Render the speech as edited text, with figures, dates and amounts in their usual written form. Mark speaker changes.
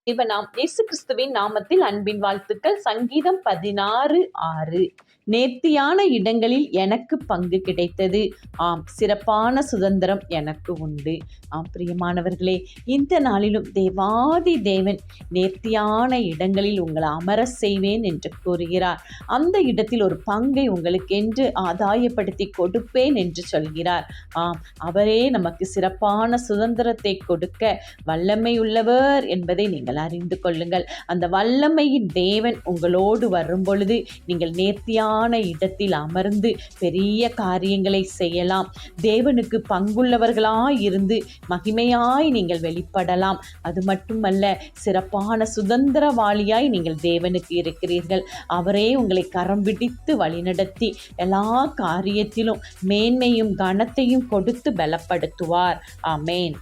Speaker 1: நாம் இயேசு கிறிஸ்துவின் நாமத்தில் அன்பின் வாழ்த்துக்கள். சங்கீதம் 16:6. நேர்த்தியான இடங்களில் எனக்கு பங்கு கிடைத்தது. ஆம், சிறப்பான சுதந்திரம் எனக்கு உண்டு. ஆம் பிரியமானவர்களே, இந்த நாளிலும் தேவாதி தேவன் நேர்த்தியான இடங்களில் உங்களை அமர செய்வேன் என்று கூறுகிறார். அந்த இடத்தில் ஒரு பங்கை உங்களுக்கென்று ஆதாயப்படுத்தி கொடுப்பேன் என்று சொல்கிறார். ஆம், அவரே நமக்கு சிறப்பான சுதந்திரத்தை கொடுக்க வல்லமை உள்ளவர் என்பதை நீங்கள் அறிந்து கொள்ளுங்கள். அந்த வல்லமையின் தேவன் உங்களோடு வரும் பொழுது நீங்கள் நேர்த்தியான இடத்தில் அமர்ந்து பெரிய காரியங்களை செய்யலாம். தேவனுக்கு பங்குள்ளவர்களாய் இருந்து மகிமையாய் நீங்கள் வெளிப்படலாம். அது மட்டுமல்ல, சிறப்பான சுதந்திரவாளியாய் நீங்கள் தேவனுக்கு இருக்கிறீர்கள். அவரே உங்களை கரம் பிடித்து வழிநடத்தி எல்லா காரியத்திலும் மேன்மையும் கனத்தையும் கொடுத்து பலப்படுத்துவார். ஆமேன்.